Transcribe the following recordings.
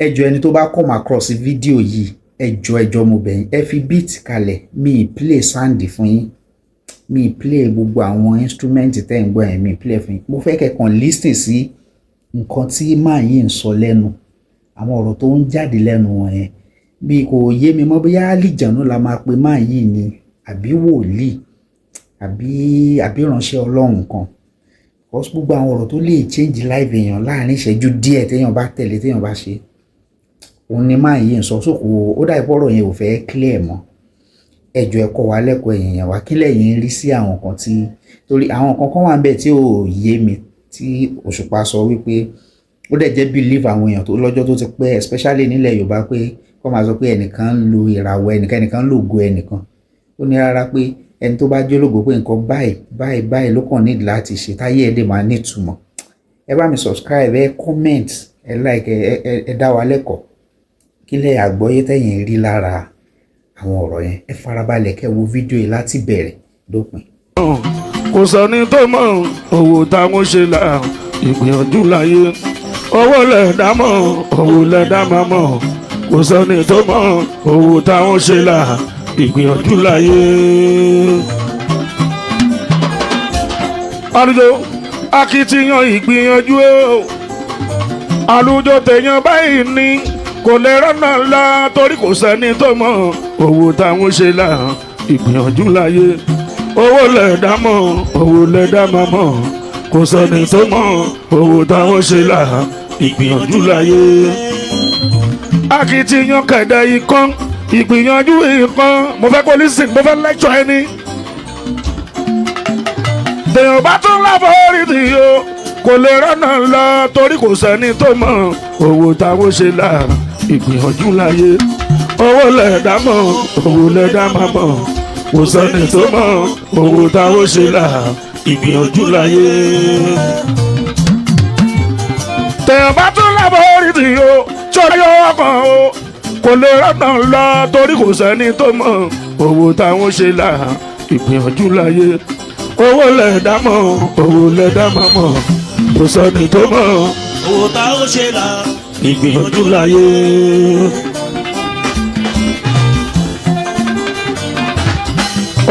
ẹ jọ̀ọ́ ẹni tó bá come across fídíò yìí ẹ jọ̀ọ́ mo bẹ̀ yín ẹ fi beat kalẹ̀ mi play sound fún yín mi play gbogbo àwọn instrument tẹ́ ń gbọ́ yẹn mi play fún yín mo fẹ́ kẹ́ kàn listen sí nǹkan tí máa yìí ń sọ lẹ́nu àwọn ọ̀rọ̀ tó ń jáde lẹ́nu wọn yẹn bí kò yé mi mọ́ bóyá àlìjànú la máa pe máa yìí ni àbí wòlíì àbí ìránṣẹ́ Ọlọ́run kan because gbogbo àwọn ọ̀rọ̀ tó lè change life èèyàn láàrin ìṣẹ́jú díẹ̀ téèyàn bá tẹ̀lé téèyàn bá ṣe òun ni máa yìí ń sọ sóko ó dà ìpọ́rọ̀ yẹn ò fẹ́ clear mọ́ ẹ jọ̀ọ́ ẹ kọ́ wa lẹ́kọ̀ọ́ èèyàn wa kílẹ̀ yìí ń rí sí àwọn kan tí torí àwọn kan wà ń bẹ̀ tí ò yé mi tí Òṣùpá sọ wípé ó dẹ̀ jẹ́ believe àwọn èèyàn tó lọ́jọ́ tó ti pẹ́ especially nílẹ̀ Yorùbá pé kọ́ máa sọ pé ẹnìkan ń lo ìràwọ̀ ẹnìkan ń lo ògo ẹnìkan ó ní rárá pé ẹni tó bá jólógo pé nǹkan báyìí ló kàn need láti ṣe táyé ẹ̀ dè máa ní ìtumọ̀ ẹ bá mi subscribe ẹ comment ẹ like ẹ dá wa lẹ́kọ̀ọ́ kílẹ̀ àgbọ́yé tẹ̀yìn rí lára àwọn ọ̀rọ̀ yẹn ẹ farabalẹ̀ kẹ́ wo fídíò yìí láti bẹ̀rẹ̀ dópin. kò sẹ́ni tó mọ̀ owó táwọn ṣe là ìgbìyànjú láyé owó lẹ̀dá mọ̀ owó lẹ̀dá máa mọ̀ kò sẹ́ni tó mọ̀ owó táwọn ṣe là ìgbìyànjú láyé. àlùjọ akitiyan ìgbìyànjú àlùjọ tẹ̀yàn báyìí ní kò lè rọ́nà ńlá torí kò sẹ́ni tó mọ̀ owó táwọn ṣe là ìgbìyànjú láyé owó lẹ̀dá mọ̀ owó lẹ̀dá máa mọ̀ kò sẹ́ni tó mọ̀ owó táwọn ṣe là ìgbìyànjú láyé. akitiyan kẹ̀dẹ̀ ikán ìgbìyànjú ikán mo fẹ́ kó lísìn mo fẹ́ lẹ́kṣọ̀ ẹni. tèèyàn bá tún lábọ̀ orí ti o kò lè rọ́nà ńlá torí kò sẹ́ni tó mọ̀ owó táwọn ṣe là ìgbìyànjú láyé owó lẹ̀dá mọ̀ owó lẹ̀dá máa mọ̀ kò sẹ́ni tó mọ̀ owó táwọn ṣe là ìgbìyànjú láyé. tèèyàn bá tún lábọ̀ orí ti o sọ̀rọ̀ yọ ọkàn o kò lè rọ́nà ńlá torí kò sẹ́ni tó mọ̀ owó táwọn ṣe là ìgbìyànjú láyé owó lẹ̀dá mọ̀ owó lẹ̀dá máa mọ̀ kò sẹ́ni tó mọ̀ owó táwọn ṣe là ìgbìyànjú láyé.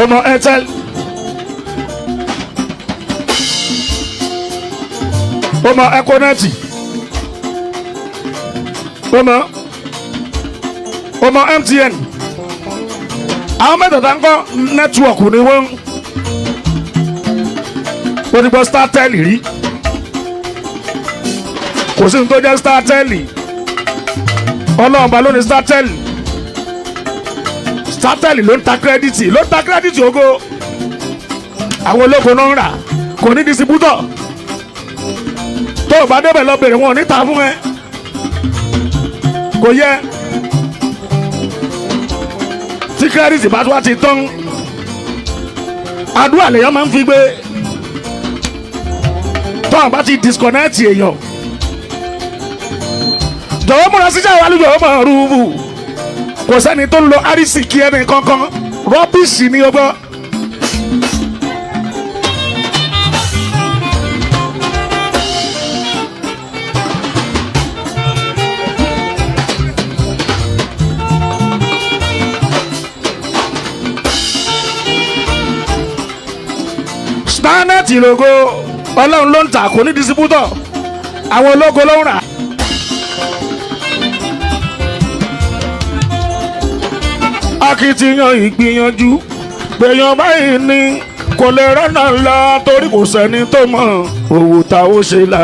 ọmọ Airtel ọmọ Econet ọmọ MTN àwọn mẹ́tẹ̀ẹ̀ta ń kọ́ nẹ́tíwọ̀kù ni wọ́n ti gbọ́ Startel rí kò sí ní tó jẹ́ Startel ọlọ́run bá ló ní Startel ló ń ta kírẹ́dìtì ògo àwọn ológun náà ń rà kò ní disibútọ̀ tó o bá débẹ̀ lọ bèrè wọn ò ní ta fún ẹ kò yẹ tí kírẹ́dìtì bá wá ti tán àdúrà lèèyàn máa ń fi gbé tó o bá ti disconnect èèyàn jọ̀wọ́ múra síjà wà lójú ọmọ rúbù kò sẹ́ni tó ń lo àrísìkí ẹni kankan rọ́bìṣì ni o gbọ́. Starnet lógo ọlọ́run ló ń tà kò ní disibútọ̀ àwọn ológo ló ń rà. akitiyan ìgbìyànjú gbèyàn báyìí ní kò lè rọ́nà ńlá torí kò sẹ́ni tó mọ̀ owó táwọn ṣe là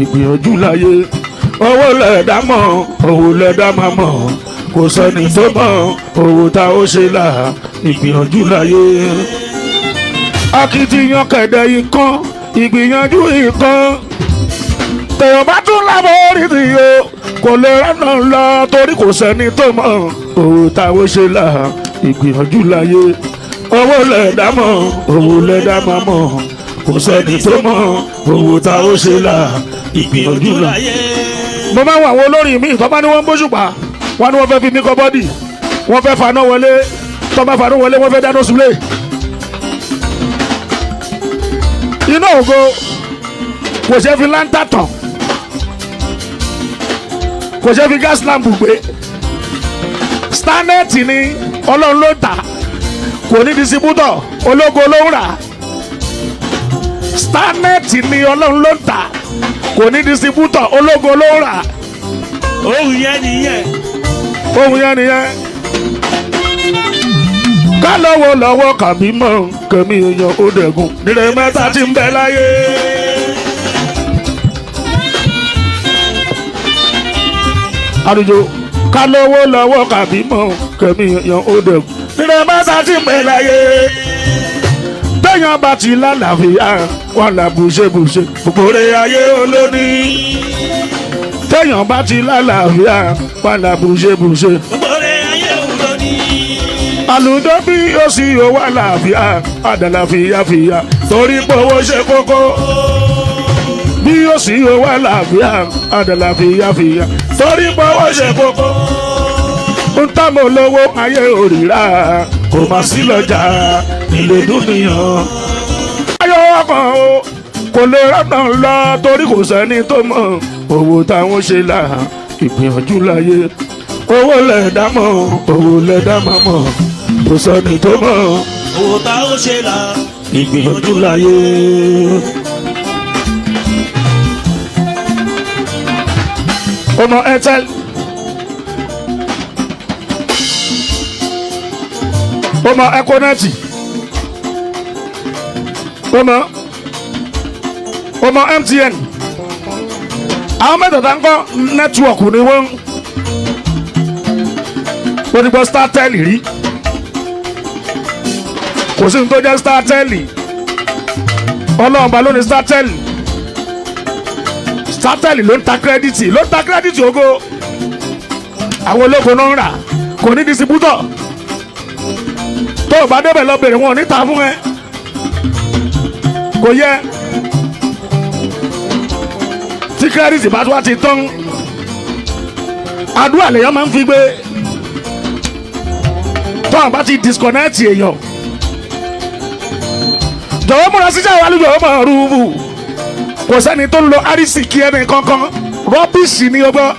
ìgbìyànjú láyé owó lẹ̀dá mọ̀ owó lẹ̀dá máa mọ̀ kò sẹ́ni tó mọ̀ owó táwọn ṣe là ìgbìyànjú láyé. akitiyan kẹ̀dẹ̀ ikán ìgbìyànjú ikán tèèyàn bá tún lábọ̀ orí ti o kò lè rọ́nà ńlá torí kò sẹ́ni tó mọ̀ owó táwọn ṣe là ìgbìyànjú láyé owó lẹ̀dá mọ̀ owó lẹ̀dá máa mọ̀ kò sẹ́ni tó mọ̀ owó táwọn ṣe là ìgbìyànjú láyé. mo máa ń wọ àwọn olórin mi tó bá ní wọ́n ń bóṣùpá wọ́n ní wọ́n fẹ́ fi mí kọ́ bọ́dì wọ́n fẹ́ faná wọlé tó bá faná wọlé wọ́n fẹ́ dáná súlé. iná ògo kò ṣe fi láńtà tàn kò ṣe fi gas lamp gbé starnet ni ọlọ́run ló tà kò ní distributor ológo ló ń rà starnet ni ọlọ́run ló tà kò ní distributor ológo ló ń rà. ohun yẹn nìyẹn. ohun yẹn nìyẹn. ká lọ́wọ́ lọ́wọ́ kàbí mọ́ kẹ́mi èèyàn ó dẹ̀gùn nílẹ̀ mẹ́ta tí ń bẹ láyé. àdùjọ ká lọ́wọ́ lọ́wọ́ kàbí mọ́ kẹ́mi èèyàn ó dẹ̀gùn nílẹ̀ mẹ́ta tí ń bẹ láyé. téèyàn bá ti lálàáfíà wọn là bùṣebùṣe òpòrè ayé olóní. téèyàn bá ti lálàáfíà wọn là bùṣebùṣe òpòrè ayé olóní. àlùdó bí ó sì yóò wà láàfíà àdàlàfíàfíà torí pé owó ṣe kókó. bí ó sì yóò wà láàfíà àdàlàfíàfíà torí pé owó ṣe kókó. ń tàmó lówó ayé òrìrà kò má sí lọ́jà ilé dúnìyàn. ayọ̀ ọkàn o kò lè rọ́nà lọ torí kò sẹ́ni tó mọ̀ owó táwọn ṣe là ìgbìyànjú láyé. owó lẹ̀dá mọ̀ owó lẹ̀dá máa mọ̀ kò sẹ́ni tó mọ̀ owó tá ó ṣe là ìgbìyànjú láyé. ọmọ Airtel ọmọ Econet ọmọ MTN àwọn mẹ́tẹ̀ẹ̀ta ń kọ́ nẹ́tíwọ̀kù ni wọ́n ti gbọ́ Startel rí kò sí ní tó jẹ́ Startel ọlọ́run bá lónìí Startel ló ń ta kírẹ́dìtì ògo àwọn ológun náà ń rà kò ní distributor tó o bá débẹ̀ lọ bèrè wọn ò ní ta fún ẹ kò yẹ tí kírẹ́dìtì bá wá ti tán àdúrà lèèyàn máa ń fi gbé tó àwọn bá ti disconnect èèyàn jọ̀wọ́ múra síjà wà lójú ọmọ rúbù kò sẹ́ni tó ń lo àrísìkí ẹni kankan rọ́bìṣì ni ọgbọ́n.